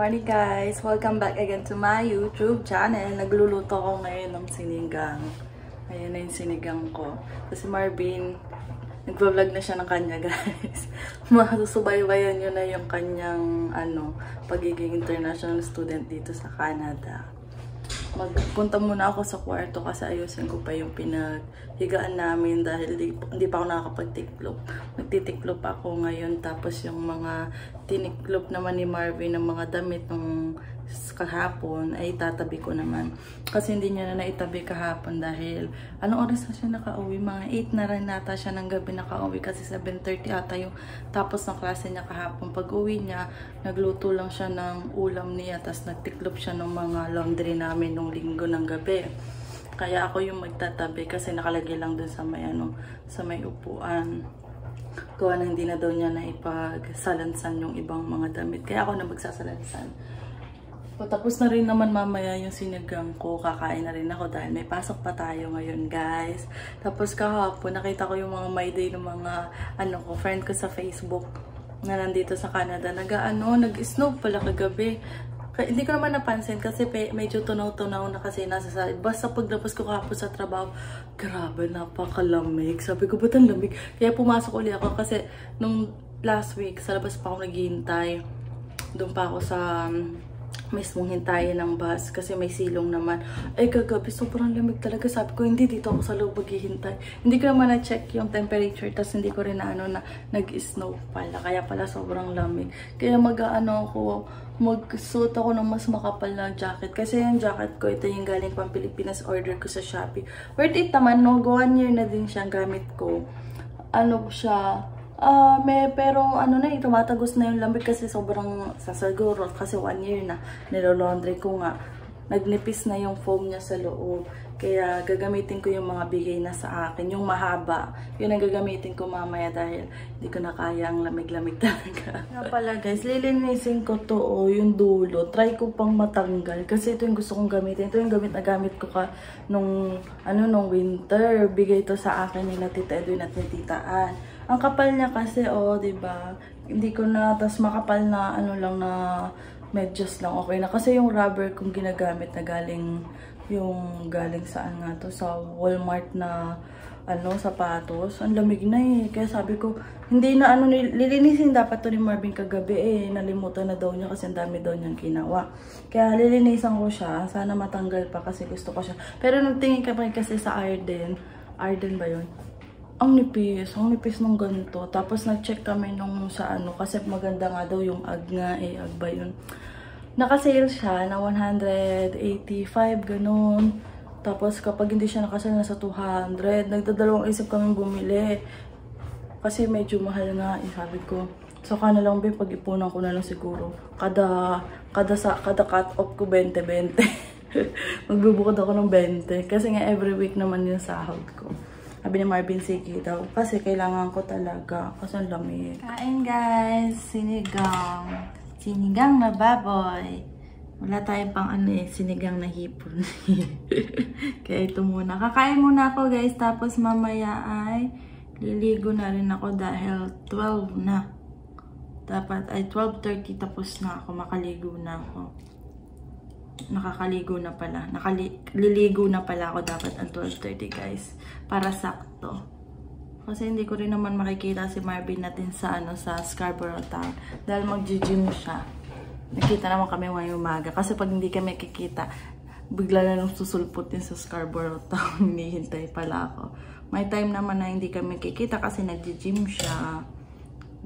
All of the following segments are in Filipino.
morning guys! Welcome back again to my YouTube channel. Nagluluto ako ngayon ng sinigang. Ayan na yung sinigang ko. Kasi Marvin, nagvlog na siya ng kanya guys. Masusubaybayan nyo na yung kanyang pagiging international student dito sa Canada. Magpunta muna ako sa kwarto kasi ayusin ko pa yung pinaghigaan namin dahil hindi pa ako nakakapagtiklop. Nagtitiklop ako ngayon, tapos yung mga tiniklop naman ni Marvin ng mga damit ng kahapon ay tatabi ko naman. Kasi hindi niya na naitabi kahapon dahil anong oras na siya nakauwi? Mga 8 na rin nata siya ng gabi nakauwi kasi 7:30 ata yung tapos ng klase niya kahapon. Pag uwi niya, nagluto lang siya ng ulam niya, tapos nagtiklop siya ng mga laundry namin nung linggo ng gabi. Kaya ako yung magtatabi kasi nakalagay lang dun sa may sa may upuan. Gawa na hindi na daw niya na ipagsalansan yung ibang mga damit. Kaya ako na magsasalansan. Patapos na rin naman mamaya yung sinigang ko. Kakain na rin ako dahil may pasok pa tayo ngayon guys. Tapos kahapon nakita ko yung mga my day ng mga friend ko sa Facebook na nandito sa Canada. Nag-snow pala kagabi. Hindi ko naman napansin kasi medyo tunaw-tunaw na kasi nasa side. Basta paglabas ko kahapon sa trabaho, grabe, napakalamig. Sabi ko, ba't ang lamig? Kaya pumasok ulit ako kasi nung last week, sa labas pa ako naghihintay. Doon pa ako sa mismong hintayin ng bus kasi may silong naman. Ay kagabi, sobrang lamig talaga. Sabi ko, hindi dito ako sa loob maghihintay. Hindi ko naman na-check yung temperature, tas hindi ko rin na nag-snow pala. Kaya pala sobrang lamig. Kaya mag-suit ako ng mas makapal na jacket. Kasi yung jacket ko, ito yung galing pang Pilipinas, order ko sa Shopee. Worth it naman, no? 1 year na din siya gamit ko. Pero tumatagos na yung lamig kasi sobrang sasaguro kasi 1 year na nilolaundry ko nga. Nagnipis na yung foam niya sa loob. Kaya gagamitin ko yung mga bigay na sa akin. Yung mahaba, yun ang gagamitin ko mamaya dahil hindi ko na kaya ang lamig-lamig talaga. Nga pala guys, lilinisin ko to yung dulo. Try ko pang matanggal kasi ito yung gusto kong gamitin. Ito yung gamit ko nung winter. Bigay to sa akin nila Tita Edwin at ni Tita Ann. Ang kapal niya kasi, diba? Hindi ko na, tas makapal na, na medyas lang, okay na. Kasi yung rubber kong ginagamit na galing saan nga to, sa Walmart na, sapatos. Ang lamig na Kaya sabi ko, hindi na, lilinisin dapat to ni Marvin kagabi nalimutan na daw niya kasi ang dami daw niyang ginawa. Kaya lilinisan ko siya, sana matanggal pa kasi gusto ko siya. Pero nagtingin kami kasi sa Arden ba yun? Ang nipis ng ganito. Tapos nag-check kami nung sa kasi maganda nga daw yung AG nga AG ba yun. Naka-sale siya na 185 ganun. Tapos kapag hindi siya naka-sale nasa 200, nagdadalawang isip kami bumili. Kasi medyo mahal nga sabi ko. So kana lang pag-ipunan ko na lang siguro. Kada cut off ko 20-20. Magbubukod ako ng 20 kasi nga every week naman yung sahod ko. Sabi ni Marvin, sige daw. Kasi kailangan ko talaga. Kasi ang lamig. Kain guys. Sinigang. Sinigang na baboy. Wala tayong pang sinigang na hipon. Kaya ito muna. Kakain muna ako guys. Tapos mamaya ay liligo na rin ako dahil 12 na. Dapat ay 12:30 tapos na ako. Makaligo na ako. Nakakaligo na pala. Liligo na pala ako dapat ang 12:30 guys. Para sakto. Kasi hindi ko rin naman makikita si Marvin natin sa sa Scarborough Town. Dahil mag-gym siya. Nakita naman kami ngayong umaga. Kasi pag hindi kami kikita, bigla na nung susulputin sa Scarborough Town. Hinihintay pala ako. May time naman na hindi kami kikita kasi nag-gym siya.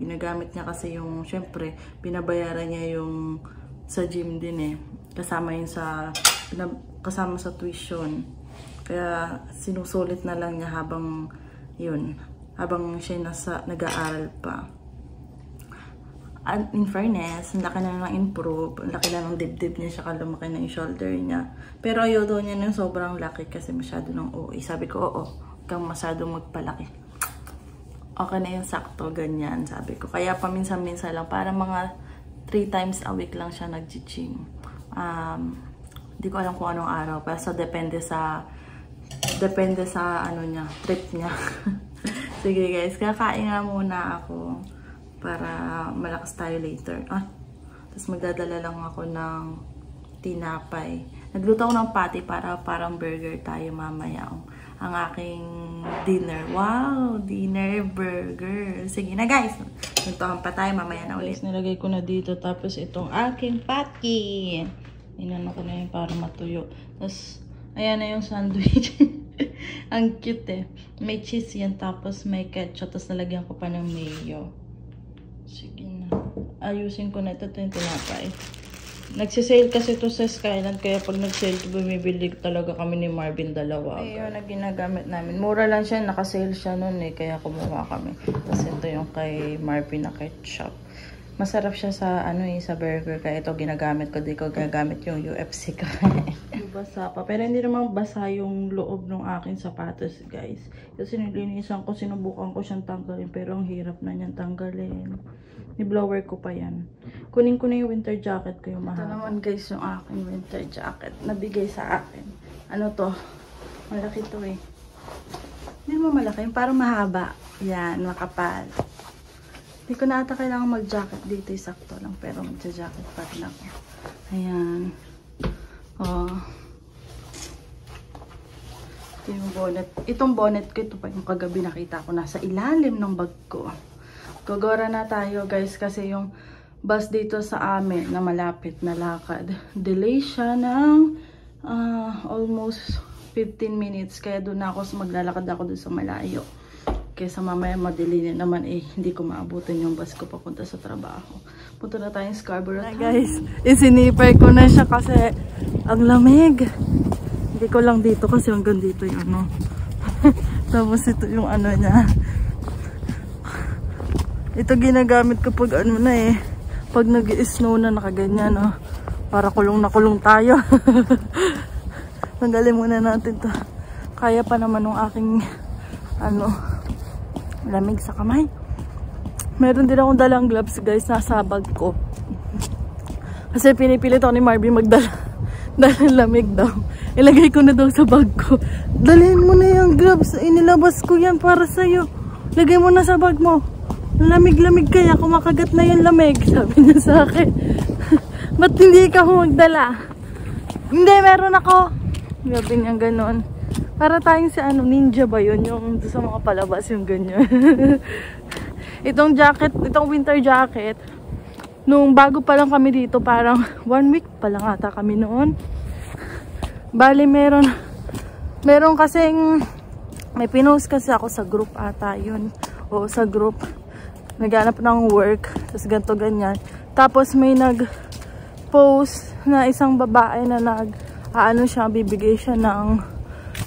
Ginagamit niya kasi syempre, binabayaran niya yung sa gym din kasama kasama sa tuition. Kaya sinusulit na lang niya habang siya nag-aaral pa. And in fairness, ang laki na improve, ang laki na ng dibdib niya, saka lumaki na yung shoulder niya. Pero ayaw daw niya ng sobrang laki kasi masyado ng OA. Sabi ko, huwag kang masyadong magpalaki. Okay na yung sakto, ganyan, sabi ko. Kaya paminsan-minsan lang, para mga 3 times a week lang siya nag-gym. Hindi ko alam kung anong araw, pero depende sa trip niya. Sige guys, kakain nga muna ako para malakas tayo later. Tapos magdadala lang ako ng tinapay. Nagluto ako ng patty para parang burger tayo mamaya. Ang aking dinner. Wow! Dinner burger. Sige na guys. Nagtuhan pa tayo. Mamaya na ulit. Nilagay ko na dito. Tapos itong aking patty. Inano ko na yun para matuyo. Tapos, ayan na yung sandwich. Ang cute eh. May cheese yan. Tapos may ketchup. Tapos nalagyan ko pa ng mayo. Sige na. Ayusin ko na ito. Ito yung tinapay. Nagsisale kasi ito sa Skyland, kaya pag nag-sale ito, bumibili talaga kami ni Marvin dalawa. Ayun na ginagamit namin. Mura lang siya, nakasale siya nun eh, kaya kumuha kami. Tapos ito yung kay Marvin na ketchup. Masarap siya sa ano eh, sa burger, kaya ito ginagamit ko. Di ko ginagamit yung UFC ko. Basa pa. Pero hindi naman basa yung loob ng aking sapatos, guys. Kasi nilinisan ko, sinubukan ko siyang tanggalin, pero ang hirap na niyang tanggalin. Ni-blower ko pa yan. Kunin ko na yung winter jacket ko, yung mahaba. Ito naman guys yung aking winter jacket. Nabigay sa akin. Ano to? Malaki to eh. Hindi mo malaki. Yung parang mahaba. Yan, makapal. Hindi ko na ata kailangan mag-jacket dito. Sakto lang. Pero mag-jacket pa rin ako. Ayan. Oh. Ito yung bonnet. Itong bonnet ko, ito pa yung kagabi nakita ko. Nasa ilalim ng bag ko. Gagora na tayo guys kasi yung bus dito sa amin na malapit na lakad. Delay siya ng almost 15 minutes. Kaya doon ako maglalakad ako doon sa malayo. Kaysa mamaya madelay na naman eh. Hindi ko maabutin yung bus ko papunta sa trabaho. Punta na tayong Scarborough. Guys, isinipay ko na siya kasi ang lamig. Hindi ko lang dito kasi hanggang dito yung ano. Tapos ito yung ano niya. Ito ginagamit ko pag ano na eh. Pag nag-snow na nakaganyan, no? Para kulong na kulong tayo. Tanggalin muna natin to. Kaya pa naman ng aking ano, lamig sa kamay. Meron din akong dalang gloves guys, nasa bag ko. Kasi pinipilit ako ni Marvin magdala. Dahil lamig daw. Ilagay ko na daw sa bag ko. Dalhin mo na yung gloves. Inilabas ko yan para sa'yo. Lagay mo na sa bag mo. Lamig-lamig kaya, kumakagat na yung lamig. Sabi niya sa akin. Ba't hindi ka magdala? Hindi, meron ako. Sabi niya ganon. Para tayong si ano, ninja ba yun? Yung sa mga palabas yung ganyan. Itong jacket, itong winter jacket, nung bago pa lang kami dito, parang 1 week pa lang ata kami noon. Bali, meron kasing, may pinost kasi ako sa group ata yun. O sa group. Naghanap ng work, tapos ganito ganyan. Tapos may nag-post na isang babae na ano siya, bibigay siya ng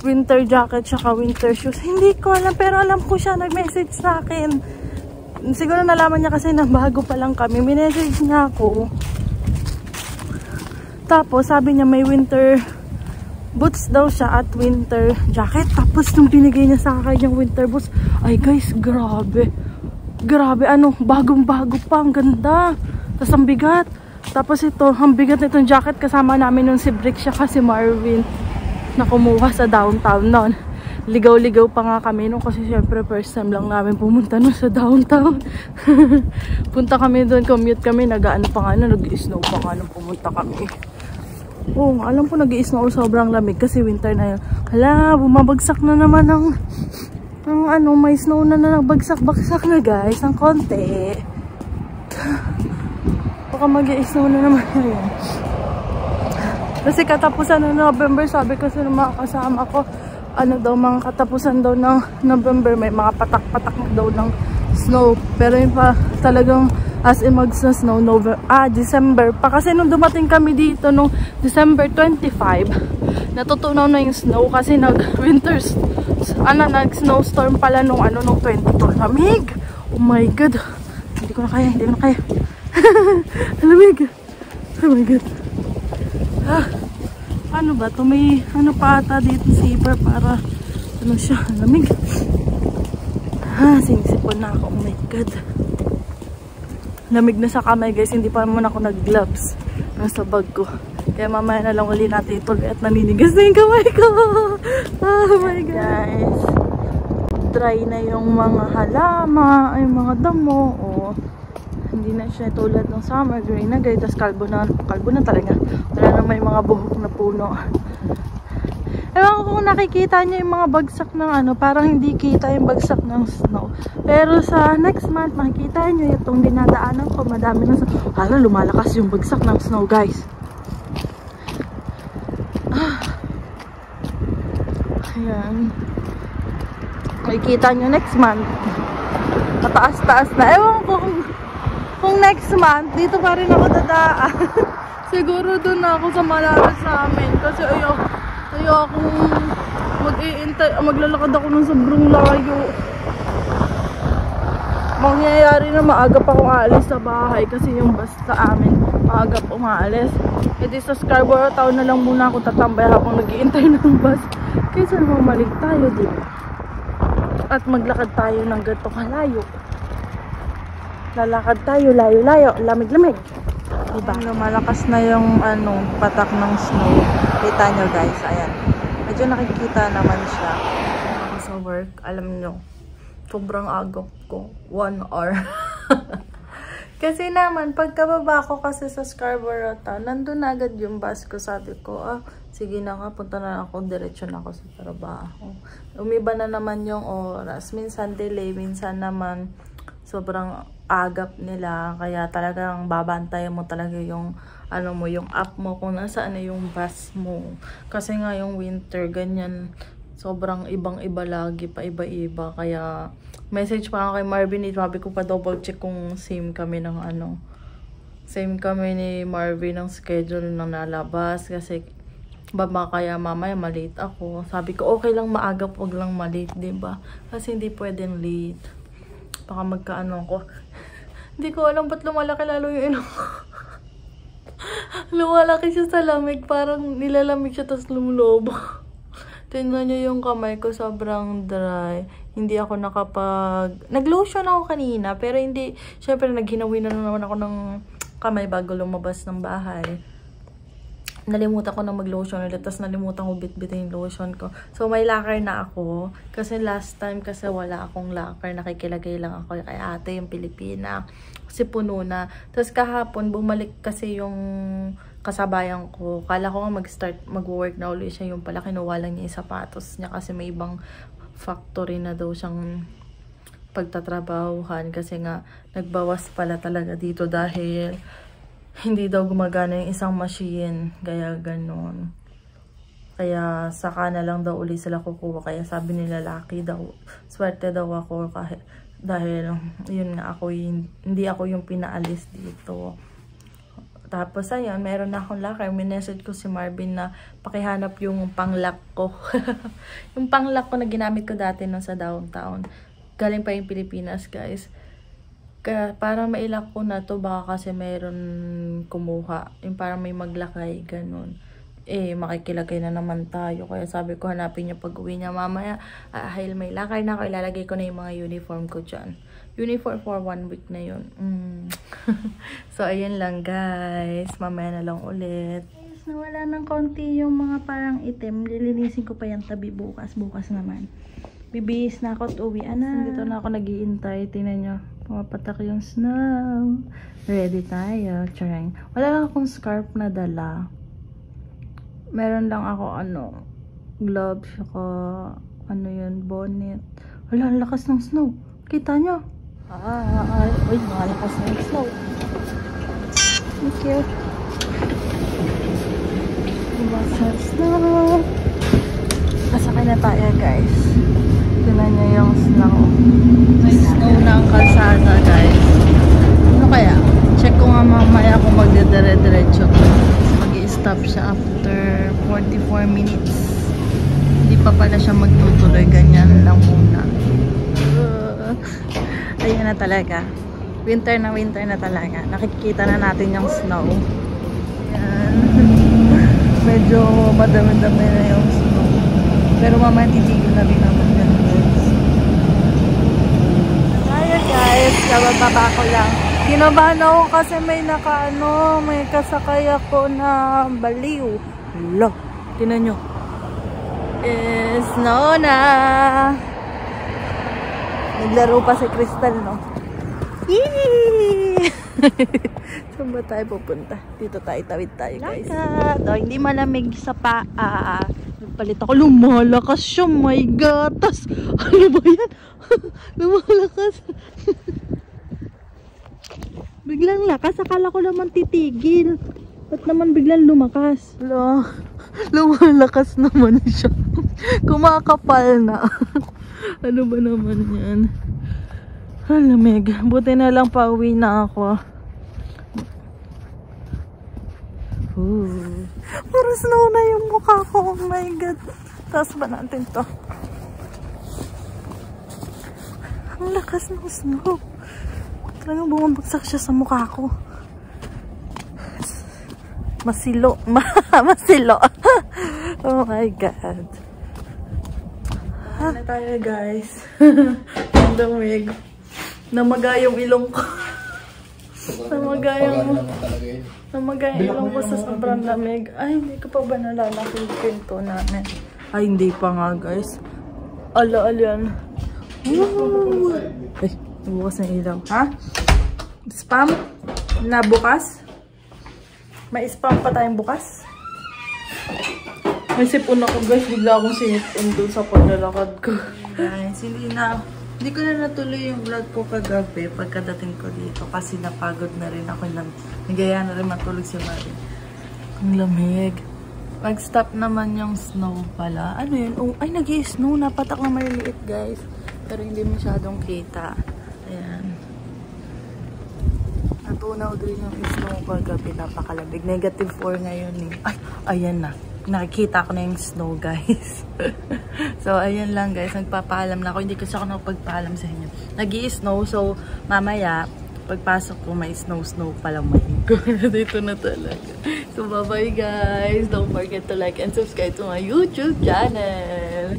winter jacket tsaka winter shoes. Hindi ko alam, pero alam ko siya, nag-message sa akin. Siguro nalaman niya kasi na bago pa lang kami. Minessage niya ako. Tapos sabi niya may winter boots daw siya at winter jacket. Tapos nung binigay niya sa akin yung winter boots, ay guys, grabe. Grabe, ano, bagong-bago pa, ang ganda. Tapos ang bigat. Tapos ito, ang bigat nitong jacket, kasama namin nung si Brick siya kasi Marvin na kumuha sa downtown noon. Ligaw-ligaw pa nga kami noon kasi syempre first time lang namin pumunta nun sa downtown. Punta kami doon, commute kami, nag-ano pa nga, nag-snow pa nga nung pumunta kami. Oh, alam ko nag-snow, sobrang lamig kasi winter na yun. Hala, bumabagsak na naman ang ano, may snow na nagbagsak-bagsak na guys, ang konti. Baka mag-i-snow na naman yun. Kasi katapusan ng November, sabi kasi ng mga kasama ko, ano daw, mga katapusan daw ng November, may mga patak-patak daw ng snow. Pero yun pa talagang as in mag-snow December pa. Kasi nung dumating kami dito nung December 25, natutunaw na yung snow kasi nag-snowstorm pala nung 22. Lamig! Oh my god! Hindi ko na kaya. Lamig! Oh my god! Ano ba to? May ano pa ata dito zipper para ano siya, lamig. Sinisipon na ako. Oh my god. Lamig na sa kamay guys, hindi pa naman ako nag-gloves nasa bag ko. Kaya mamaya na lang uli natin ituloy at naninigas na yung kamay ko. Oh my god. Guys, dry na yung mga halama, ay mga damo. Oh. Hindi na siya tulad ng summer, green na gray, tapos kalbo na talaga. Wala na may mga buhok na puno. Ewan ko kung nakikita niyo yung mga bagsak ng ano, parang hindi kita yung bagsak ng snow. Pero sa next month, makikita niyo itong dinadaanan ko, madami na snow. Hala, lumalakas yung bagsak ng snow, guys. Ayan. Makikita niyo next month. Mataas-taas na. Ewan ko kung next month, dito pa rin ako dadaan. Siguro doon na ako sa malalas sa amin. Kasi ayokong maglalakad ako ng sobrang layo. Mangyayari na maaga pa akong aalis sa bahay kasi yung bus sa amin maaga pa umaalis. E di sa Scarborough Town na lang muna ako tatambay habang nag-iintay ng bus. Kaysa mamalik tayo din. At maglakad tayo ng ganito kalayo. Lalakad tayo layo-layo, lamig-lamig. Diba? Lumalakas na yung patak ng snow. Kita nyo guys, ayan. Medyo nakikita naman siya. Ako sa work, alam nyo, sobrang agap ko. 1 hour. Kasi naman, pagkababa ko kasi sa Scarborough Town, nandun na agad yung bus ko. Sabi ko, sige na nga, punta na ako, diretsyo na ako sa trabaho. Umiba na naman yung oras. Minsan delay, minsan naman sobrang agap nila. Kaya talagang babantayan mo talaga yung yung app mo kung nasaan na yung bus mo. Kasi nga yung winter, ganyan, sobrang ibang-iba lagi, pa iba-iba. Kaya message pa ako kay Marvin, sabi ko pa double check kung same kami ng same kami ni Marvin ng schedule ng nalabas. Kasi kaya mamaya malate ako. Sabi ko okay lang maagap, wag lang malate, diba? Kasi hindi pwedeng late. Baka magkaano ko. Hindi ko alam ba't lumalaki lalo yung ilong ko. Lumalaki siya sa lamig. Parang nilalamig siya tapos lumulobo. Tingnan nyo yung kamay ko, sobrang dry. Hindi ako nag-lotion ako kanina, pero hindi, syempre naghinawi na naman ako ng kamay bago lumabas ng bahay. Nalimutan ko na mag-lotion ulit, tapos nalimutan ko bit-bitin yung lotion ko. So, may lacquer na ako. Kasi last time, kasi wala akong lacquer. Nakikilagay lang ako kay ate, yung Pilipina. Kasi puno na. Tapos kahapon, bumalik kasi yung kasabayan ko. Kala ko nga mag-work na ulit siya. Yung pala, kinuha lang niya yung sapatos niya. Kasi may ibang factory na daw siyang pagtatrabahuhan. Kasi nga, nagbawas pala talaga dito dahil hindi daw gumagana yung isang machine. Kaya ganun. Kaya saka na lang daw uli sila kukuha. Kaya sabi nila lucky daw. Swerte daw ako dahil yun nga ako hindi ako yung pinaalis dito. Tapos ayun, meron na akong lacquer. Minessage ko si Marvin na pakihanap yung panglock ko. Yung panglock ko na ginamit ko dati nung sa downtown. Galing pa yung Pilipinas, guys. Kaya para mailak ko na to, baka kasi meron kumuha. Yung parang may maglakay, ganun. Makikilagay na naman tayo. Kaya sabi ko, hanapin niya pag uwi niya mamaya. Dahil may lakay na ako, ilalagay ko na yung mga uniform ko dyan. Uniform for 1 week na yun. So, ayun lang guys. Mamaya na lang ulit. Guys, nawala ng konti yung mga parang itim. Lilinisin ko pa yung tabi bukas. Bukas naman. Bibihis na ako at uwi. Dito na ako nag-iintay. Tingnan nyo. Pumapatak yung snow. Ready tayo. Trying. Wala lang akong scarf na dala. Meron lang ako gloves. Saka bonnet. Wala, ang lakas ng snow. Kita nyo? Uy, malakas ng snow. Thank you. Lakas ng snow. Pasakay na tayo guys. Tingnan nyo yung snow. May snow na ang kalsada guys. Ano kaya? Check ko nga mamaya kung magdedire-diretso. Mag-i-stop siya after 44 minutes. Hindi pa pala siya magtutuloy. Ganyan lang muna. Ayan na talaga. Winter na talaga. Nakikita na natin yung snow. Ayan. Medyo madami-dami na yung snow. Pero mamaya titigil na rin naman yan guys. Ayan guys, kabababa ko lang. Kinabahan ako kasi may may kasakay ako na baliw. Hala, tinan nyo. Snow na. Naglaro pa si Crystal, no? Yee! Saan ba tayo pupunta? Dito tayo, tawid tayo guys. Oh, hindi malamig sa paa. Nagpalit ako. Lumalakas siya. My God. Tas, ano ba yan? Lumalakas. Biglang lakas. Akala ko naman titigil. Ba't naman biglang lumakas? Lumalakas naman siya. Kumakapal na. Ano ba naman yan? Lamig. Buti na lang pauwi na ako. Parang snow na yung mukha ko. Oh my God. Taas ba natin to? Ang lakas ng snow. Talagang bumabagsak siya sa mukha ko. Masilo. Masilo. Oh my God. Ano tayo guys? Ang lamig. Namaga yung ilong ko. Namaga yung ilong ko sa sobrang lamig. Ay, hindi ko pa ba nalalaki yung pinto namin? Ay, hindi pa nga guys. Ala yan. Ay, nabukas ng ilaw. Ha? Spam? Nabukas? May spam pa tayong bukas? May sipon ako guys. Bigla akong sinipon doon sa paglalakad ko. Guys, hindi ko na natuloy yung vlog ko kagabi pagkadating ko dito kasi napagod na rin ako. Nagaya na rin matulog si Marie. Ang lamig. Pag-stop naman yung snow pala. Ano yun? Oh, ay, nag-i-snow. Napatak na maliliit guys. Pero hindi masyadong kita. Ayan. Natunaw din yung snow kagabi. Napakalamig. -4 ngayon eh. Ay, ayan na. Nakikita ko na yung snow guys. So ayan lang guys, nagpapaalam na ako. Hindi kasi ako nakapagpaalam sa inyo. Nag-i-snow, so mamaya pagpasok ko may snow pala may dito na talaga. So bye bye guys, don't forget to like and subscribe to my YouTube channel.